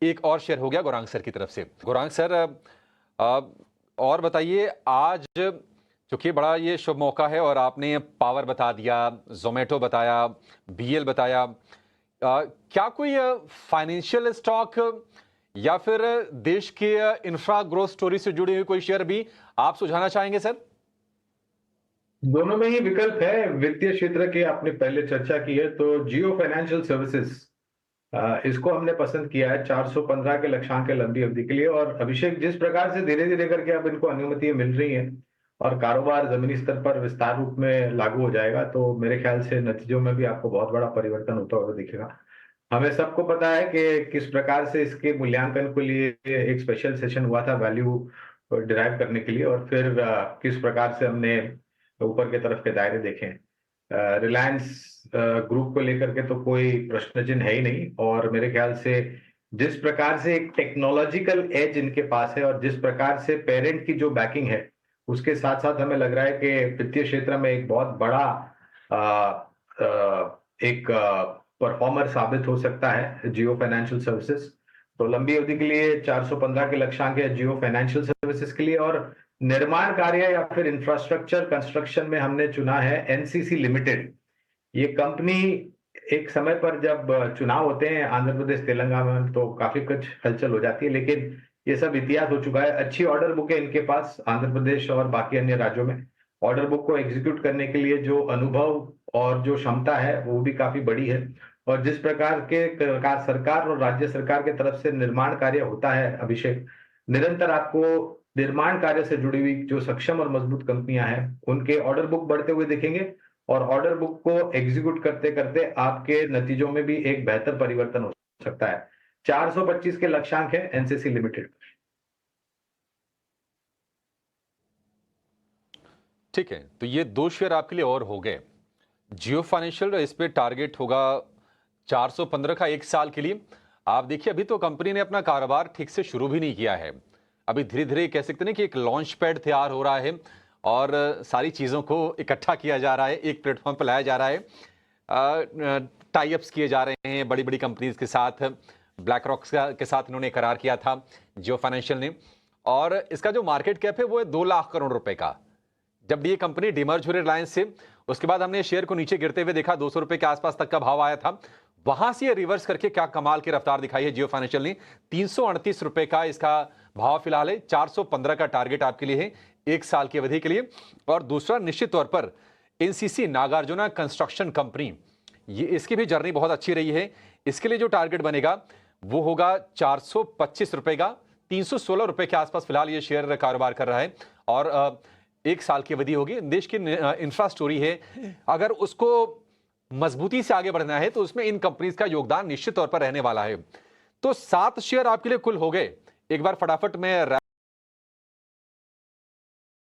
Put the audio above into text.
एक और शेयर हो गया गौरांग सर की तरफ से। गौरांग सर, अ, और बताइए, आज चूंकि बड़ा ये शुभ मौका है और आपने पावर बता दिया, जोमेटो बताया, बीएल बताया, क्या कोई फाइनेंशियल स्टॉक या फिर देश के इंफ्रा ग्रोथ स्टोरी से जुड़ी हुई कोई शेयर भी आप सुझाना चाहेंगे सर? दोनों में ही विकल्प है। वित्तीय क्षेत्र की आपने पहले चर्चा की है, तो जियो फाइनेंशियल सर्विसेज, इसको हमने पसंद किया है 415 के लक्ष्यांक के लंबी अवधि के लिए। और अभिषेक, जिस प्रकार से धीरे धीरे करके अब इनको अनुमतियां मिल रही हैं और कारोबार जमीनी स्तर पर विस्तार रूप में लागू हो जाएगा, तो मेरे ख्याल से नतीजों में भी आपको बहुत बड़ा परिवर्तन होता हुआ दिखेगा। हमें सबको पता है कि किस प्रकार से इसके मूल्यांकन के लिए एक स्पेशल सेशन हुआ था वैल्यू डिराइव करने के लिए, और फिर किस प्रकार से हमने ऊपर के तरफ के दायरे देखे। रिलायंस ग्रुप को लेकर के तो कोई प्रश्न चिन्ह है ही नहीं, और मेरे ख्याल से जिस प्रकार से एक टेक्नोलॉजिकल एज इनके पास है और जिस प्रकार से पेरेंट की जो बैकिंग है, उसके साथ साथ हमें लग रहा है कि वित्तीय क्षेत्र में एक बहुत बड़ा एक परफॉर्मर साबित हो सकता है जियो फाइनेंशियल सर्विसेज। तो लंबी अवधि के लिए 415 के लक्ष्यांक है जियो फाइनेंशियल सर्विसेज के लिए। और निर्माण कार्य या फिर इंफ्रास्ट्रक्चर कंस्ट्रक्शन में हमने चुना है एनसीसी लिमिटेड। ये कंपनी, एक समय पर जब चुनाव होते हैं आंध्र प्रदेश तेलंगाना में, तो काफी कुछ हलचल हो जाती है, लेकिन ये सब इतिहास हो चुका है। अच्छी ऑर्डर बुक है इनके पास आंध्र प्रदेश और बाकी अन्य राज्यों में। ऑर्डर बुक को एग्जीक्यूट करने के लिए जो अनुभव और जो क्षमता है वो भी काफी बड़ी है। और जिस प्रकार के सरकार और राज्य सरकार के तरफ से निर्माण कार्य होता है, अभिषेक, निरंतर आपको निर्माण कार्य से जुड़ी हुई जो सक्षम और मजबूत कंपनियां हैं उनके ऑर्डर बुक बढ़ते हुए दिखेंगे। और ऑर्डर बुक को एग्जीक्यूट करते करते आपके नतीजों में भी एक बेहतर परिवर्तन हो सकता है। 425 के लक्ष्यांक है एनसीसी लिमिटेड। ठीक है, तो ये दो शेयर आपके लिए और हो गए। जियो फाइनेंशियल, इस पे टारगेट होगा 415 का 1 साल के लिए। आप देखिए, अभी तो कंपनी ने अपना कारोबार ठीक से शुरू भी नहीं किया है। अभी धीरे धीरे कह सकते हैं कि एक लॉन्च पैड तैयार हो रहा है और सारी चीज़ों को इकट्ठा किया जा रहा है, एक प्लेटफॉर्म पर लाया जा रहा है। टाई अप्स किए जा रहे हैं बड़ी बड़ी कंपनीज के साथ। ब्लैक रॉक के साथ इन्होंने करार किया था जियो फाइनेंशियल ने, और इसका जो मार्केट कैप है वो है 2 लाख करोड़ रुपए का। जब ये कंपनी डिमर्ज हुई रिलायंस से, उसके बाद हमने शेयर को नीचे गिरते हुए देखा, 200 रुपए के आसपास तक का भाव आया था। वहां से ये रिवर्स करके क्या कमाल की रफ्तार दिखाई है जियो फाइनेंशियल ने। 338 रुपए का इसका भाव फिलहाल है। 415 का टारगेट आपके लिए है 1 साल की अवधि के लिए। और दूसरा, निश्चित तौर पर एनसीसी नागार्जुना कंस्ट्रक्शन कंपनी, ये इसकी भी जर्नी बहुत अच्छी रही है। इसके लिए जो टारगेट बनेगा वो होगा 425 रुपए का। 316 रुपए के आसपास फिलहाल ये शेयर कारोबार कर रहा है और 1 साल की अवधि होगी। देश की इंफ्रा स्टोरी है, अगर उसको मजबूती से आगे बढ़ना है तो उसमें इन कंपनीज का योगदान निश्चित तौर पर रहने वाला है। तो 7 शेयर आपके लिए कुल हो गए। एक बार फटाफट मैं